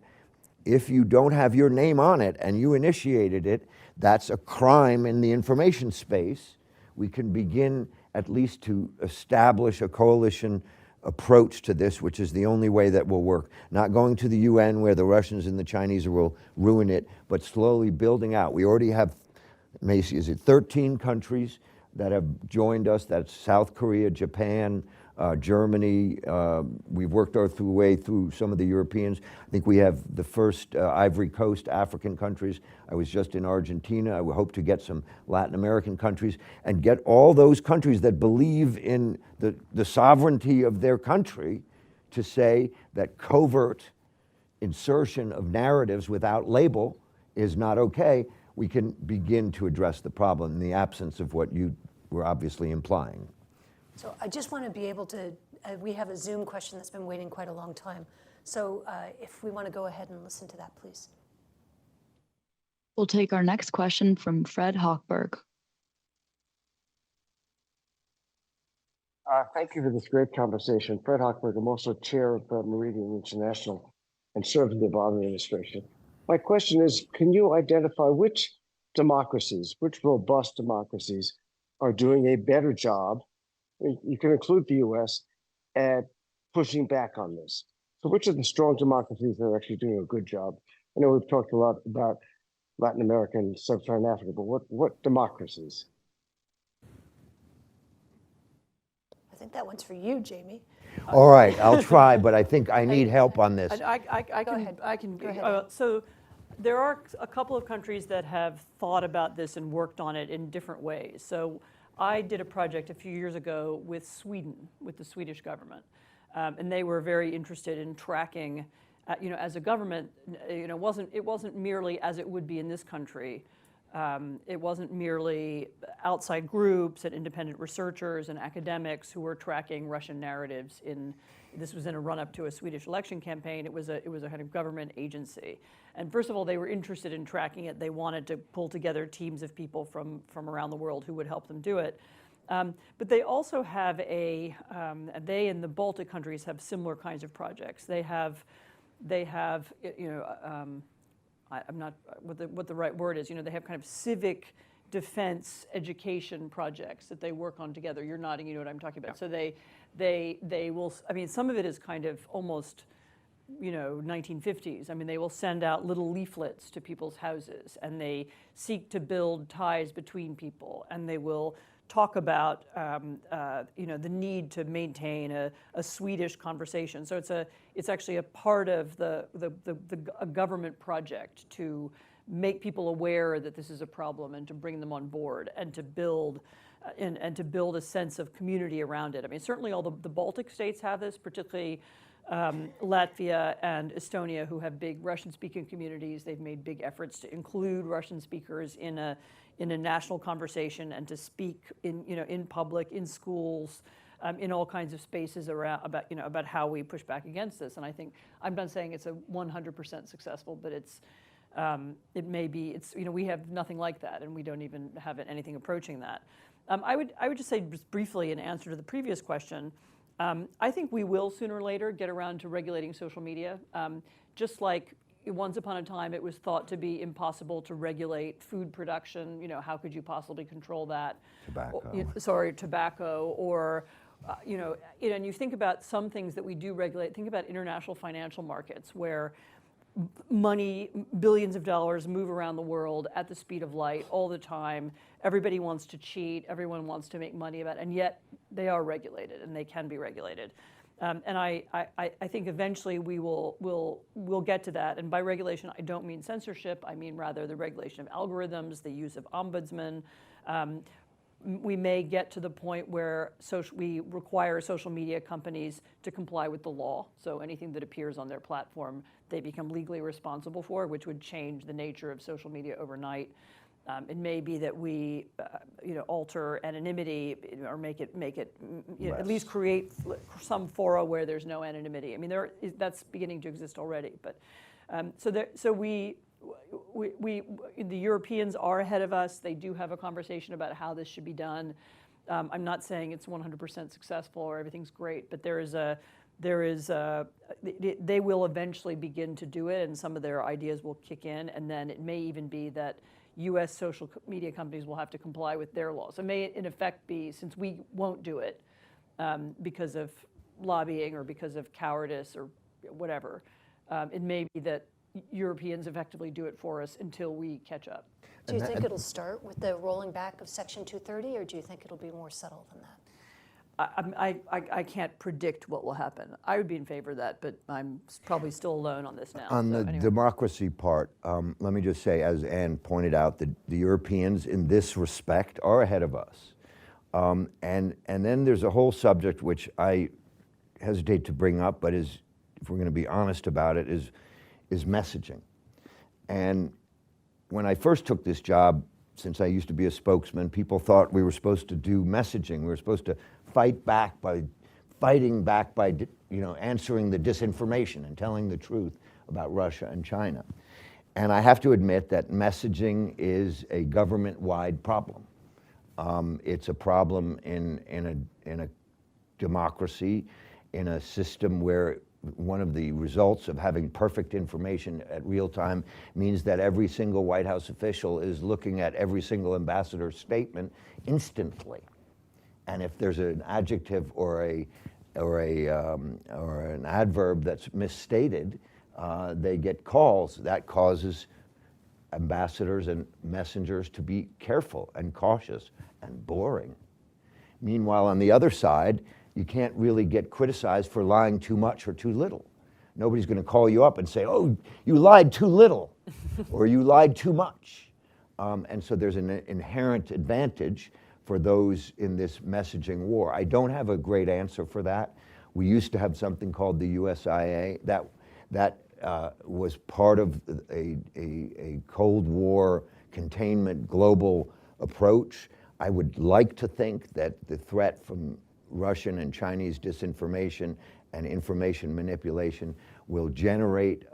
if you don't have your name on it and you initiated it, that's a crime in the information space, we can begin at least to establish a coalition approach to this, which is the only way that will work. Not going to the UN where the Russians and the Chinese will ruin it, but slowly building out. We already have, Macy, is it 13 countries that have joined us? That's South Korea, Japan, Germany. We've worked our way through some of the Europeans. I think we have the first Ivory Coast African countries. I was just in Argentina. I hope to get some Latin American countries and get all those countries that believe in the sovereignty of their country to say that covert insertion of narratives without label is not okay. We can begin to address the problem in the absence of what you were obviously implying. So I just want to be able to, we have a Zoom question that's been waiting quite a long time. So if we want to go ahead and listen to that, please. We'll take our next question from Fred Hochberg. Thank you for this great conversation. Fred Hochberg, I'm also chair of Meridian International and served in the Obama administration. My question is, can you identify which democracies, which robust democracies are doing a better job, you can include the US, at pushing back on this? So which of the strong democracies are actually doing a good job? I know we've talked a lot about Latin America and Sub-Saharan Africa, but what democracies? I think that one's for you, Jamie. All right, I'll try, but I think I need help on this. I ahead. can. Go ahead. So there are a couple of countries that have thought about this and worked on it in different ways. So I did a project a few years ago with Sweden, with the Swedish government, and they were very interested in tracking, as a government, it wasn't merely as it would be in this country. It wasn't merely outside groups and independent researchers and academics who were tracking Russian narratives. This was in a run-up to a Swedish election campaign. It was a kind of government agency. And first of all, they were interested in tracking it. They wanted to pull together teams of people from around the world who would help them do it. But they also have they and the Baltic countries have similar kinds of projects. They have I'm not what the right word is. They have kind of civic defense education projects that they work on together. You're nodding, you know what I'm talking about. Yeah. So they will. I mean, some of it is kind of almost 1950s. I mean, they will send out little leaflets to people's houses, and they seek to build ties between people, and they will talk about the need to maintain a Swedish conversation. So it's actually a part of a government project to make people aware that this is a problem and to bring them on board and to build a sense of community around it. I mean, certainly all the Baltic states have this, particularly Latvia and Estonia, who have big Russian-speaking communities. They've made big efforts to include Russian speakers in a national conversation and to speak in public, in schools, in all kinds of spaces about how we push back against this. And I think I'm not saying it's a 100% successful, but it may be. We have nothing like that, and we don't even have anything approaching that. I would just say just briefly in answer to the previous question. I think we will sooner or later get around to regulating social media. Just like once upon a time it was thought to be impossible to regulate food production. How could you possibly control that? Tobacco, or and you think about some things that we do regulate. Think about international financial markets where money, billions of dollars move around the world at the speed of light all the time. Everybody wants to cheat. Everyone wants to make money about it, and yet they are regulated, and they can be regulated. And I think eventually we'll get to that. And by regulation, I don't mean censorship. I mean rather the regulation of algorithms, the use of ombudsmen. We may get to the point where we require social media companies to comply with the law. So anything that appears on their platform, they become legally responsible for, which would change the nature of social media overnight. It may be that we, alter anonymity or make it at least create some fora where there's no anonymity. I mean, that's beginning to exist already. But the Europeans are ahead of us. They do have a conversation about how this should be done. I'm not saying it's 100% successful or everything's great, but they will eventually begin to do it, and some of their ideas will kick in, and then it may even be that U.S. social media companies will have to comply with their laws. It may, in effect, be, since we won't do it because of lobbying or because of cowardice or whatever, it may be that Europeans effectively do it for us until we catch up. Do you think it'll start with the rolling back of Section 230, or do you think it'll be more subtle than that? I can't predict what will happen. I would be in favor of that, but I'm probably still alone on this now. On the democracy part, let me just say, as Anne pointed out, the Europeans in this respect are ahead of us. And then there's a whole subject which I hesitate to bring up, but if we're going to be honest about it, is messaging. And when I first took this job, since I used to be a spokesman, people thought we were supposed to do messaging. We were supposed to fighting back by answering the disinformation and telling the truth about Russia and China. And I have to admit that messaging is a government-wide problem. It's a problem in a democracy, in a system where one of the results of having perfect information at real time means that every single White House official is looking at every single ambassador's statement instantly. And if there's an adjective or an adverb that's misstated, they get calls. That causes ambassadors and messengers to be careful and cautious and boring. Meanwhile, on the other side, you can't really get criticized for lying too much or too little. Nobody's going to call you up and say, oh, you lied too little, or you lied too much. And so there's an inherent advantage for those in this messaging war. I don't have a great answer for that. We used to have something called the USIA that was part of a Cold War containment global approach. I would like to think that the threat from Russian and Chinese disinformation and information manipulation will generate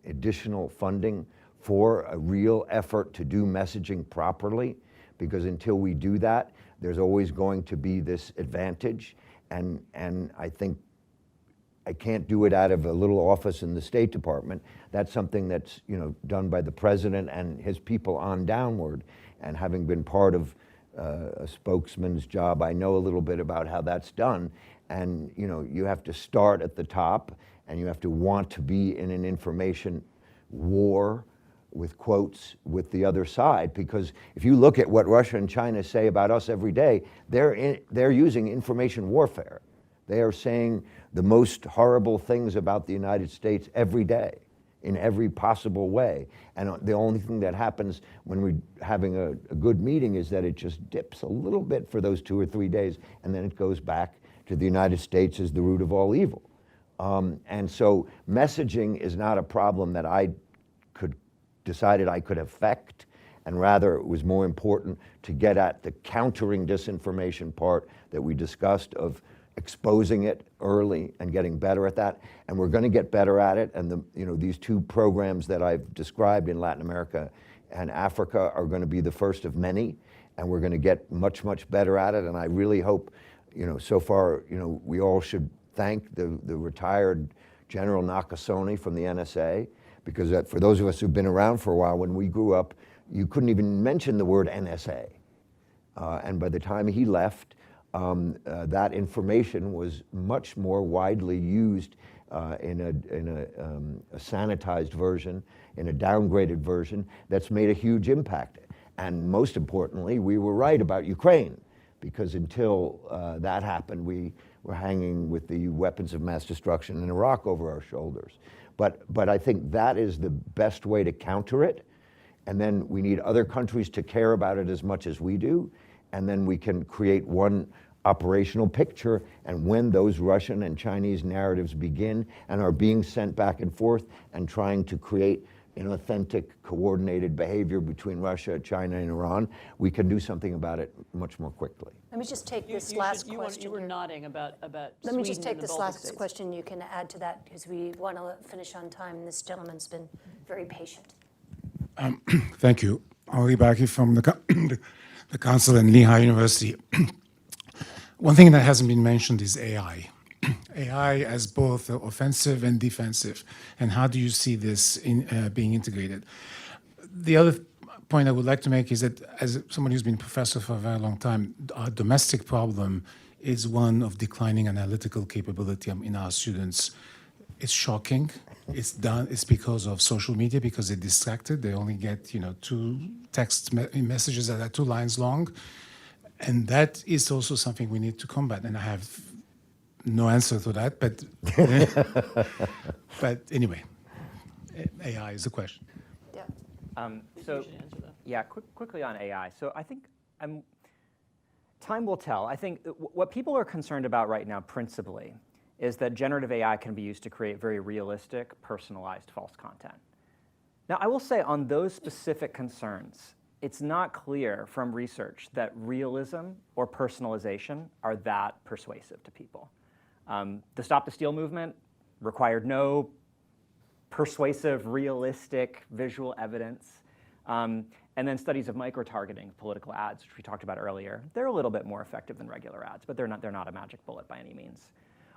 additional funding for a real effort to do messaging properly, because until we do that, there's always going to be this advantage. And I think I can't do it out of a little office in the State Department. That's something that's done by the president and his people on downward. And having been part of a spokesman's job, I know a little bit about how that's done. And you have to start at the top, and you have to want to be in an information war with quotes with the other side, because if you look at what Russia and China say about us every day, they're using information warfare. They are saying the most horrible things about the United States every day, in every possible way. And the only thing that happens when we're having a good meeting is that it just dips a little bit for those 2 or 3 days, and then it goes back to the United States as the root of all evil. And so messaging is not a problem that I decided I could affect, and rather it was more important to get at the countering disinformation part that we discussed, of exposing it early and getting better at that. And we're going to get better at it. And these 2 programs that I've described in Latin America and Africa are going to be the first of many, and we're going to get much, much better at it. And I really hope, so far, we all should thank the retired General Nakasone from the NSA, because for those of us who've been around for a while, when we grew up, you couldn't even mention the word NSA. And by the time he left, that information was much more widely used in a sanitized version, in a downgraded version that's made a huge impact. And most importantly, we were right about Ukraine, because until that happened, we were hanging with the weapons of mass destruction in Iraq over our shoulders. But I think that is the best way to counter it. And then we need other countries to care about it as much as we do. And then we can create one operational picture. And when those Russian and Chinese narratives begin and are being sent back and forth and trying to create an authentic, coordinated behavior between Russia, China, and Iran, we can do something about it much more quickly. Let me just take this last question. You were here. nodding about Let me just Sweden take and the this Baltic last states. question. You can add to that, because we want to finish on time. This gentleman's been very patient. Thank you. Ali Baki from the Council in Lehigh University. One thing that hasn't been mentioned is AI. AI as both offensive and defensive, and how do you see this being integrated? The other point I would like to make is that, as someone who's been professor for a very long time, our domestic problem is one of declining analytical capability in our students. It's shocking. It's because of social media, because they're distracted. They only get 2 text messages that are 2 lines long, and that is also something we need to combat. And I have no answer to that, but anyway, AI is the question. Yeah. So, yeah, quickly on AI. So I think time will tell. I think what people are concerned about right now, principally, is that generative AI can be used to create very realistic, personalized false content. Now, I will say on those specific concerns, it's not clear from research that realism or personalization are that persuasive to people. The Stop the Steal movement required no persuasive, realistic visual evidence. And then studies of micro-targeting political ads, which we talked about earlier, they're a little bit more effective than regular ads, but they're not a magic bullet by any means.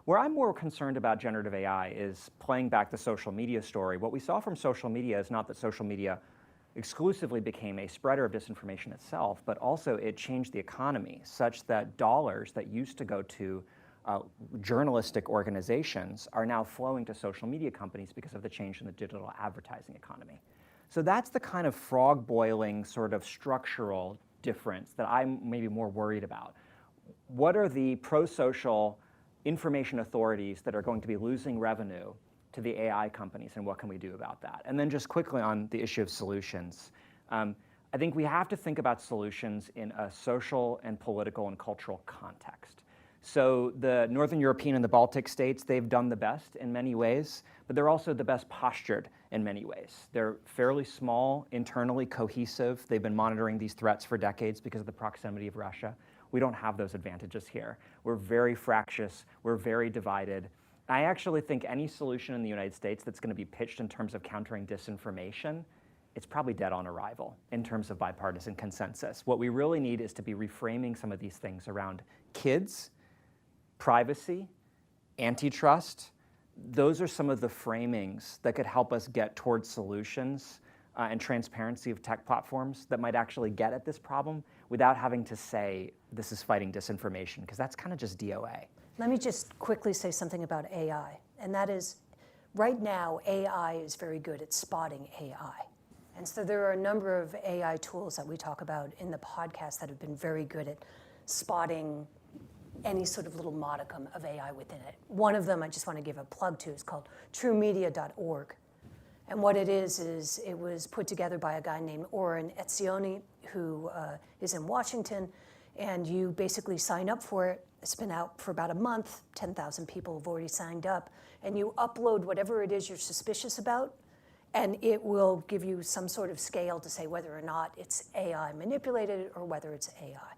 Where I'm more concerned about generative AI is playing back the social media story. What we saw from social media is not that social media exclusively became a spreader of disinformation itself, but also it changed the economy such that dollars that used to go to journalistic organizations are now flowing to social media companies because of the change in the digital advertising economy. So that's the kind of frog-boiling sort of structural difference that I'm maybe more worried about. What are the pro-social information authorities that are going to be losing revenue to the AI companies, and what can we do about that? And then just quickly on the issue of solutions. I think we have to think about solutions in a social and political and cultural context. So the Northern European and the Baltic states, they've done the best in many ways, but they're also the best postured in many ways. They're fairly small, internally cohesive. They've been monitoring these threats for decades because of the proximity of Russia. We don't have those advantages here. We're very fractious. We're very divided. I actually think any solution in the United States that's going to be pitched in terms of countering disinformation, it's probably dead on arrival in terms of bipartisan consensus. What we really need is to be reframing some of these things around kids, privacy, antitrust. Those are some of the framings that could help us get towards solutions and transparency of tech platforms that might actually get at this problem without having to say this is fighting disinformation, because that's kind of just DOA. Let me just quickly say something about AI, and that is, right now, AI is very good at spotting AI. And so there are a number of AI tools that we talk about in the podcast that have been very good at spotting any sort of little modicum of AI within it. One of them I just want to give a plug to is called truemedia.org. And what it is it was put together by a guy named Oren Etzioni, who is in Washington, and you basically sign up for it. It's been out for about a month. 10,000 people have already signed up. And you upload whatever it is you're suspicious about, and it will give you some sort of scale to say whether or not it's AI manipulated or whether it's AI.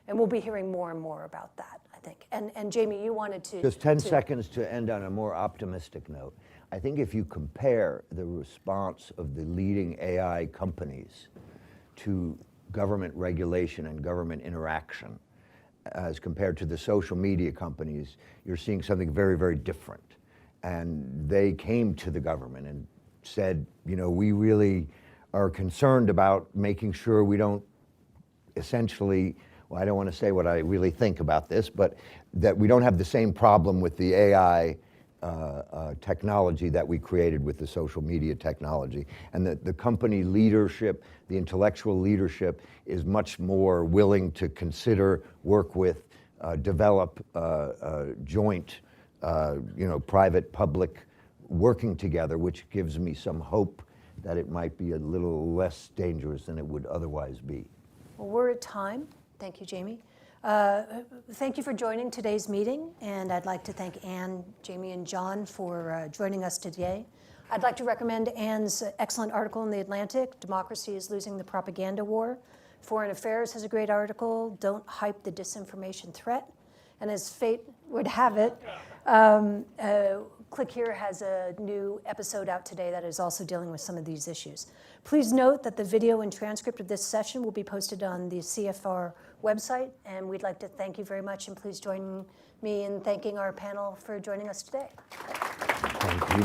And we'll be hearing more and more about that, I think. And Jamie, you wanted to... Just 10 seconds to end on a more optimistic note. I think if you compare the response of the leading AI companies to government regulation and government interaction as compared to the social media companies, you're seeing something very, very different. And they came to the government and said, you know, we really are concerned about making sure we don't essentially, well, I don't want to say what I really think about this, but that we don't have the same problem with the AI technology that we created with the social media technology. And that the company leadership, the intellectual leadership is much more willing to consider, work with, develop joint, private, public working together, which gives me some hope that it might be a little less dangerous than it would otherwise be. Well, we're at time. Thank you, Jamie. Thank you for joining today's meeting, and I'd like to thank Anne, Jamie, and John for joining us today. I'd like to recommend Anne's excellent article in The Atlantic, Democracy is Losing the Propaganda War. Foreign Affairs has a great article, Don't Hype the Disinformation Threat. And as fate would have it, Click Here has a new episode out today that is also dealing with some of these issues. Please note that the video and transcript of this session will be posted on the CFR website, and we'd like to thank you very much, and please join me in thanking our panel for joining us today. Thank you.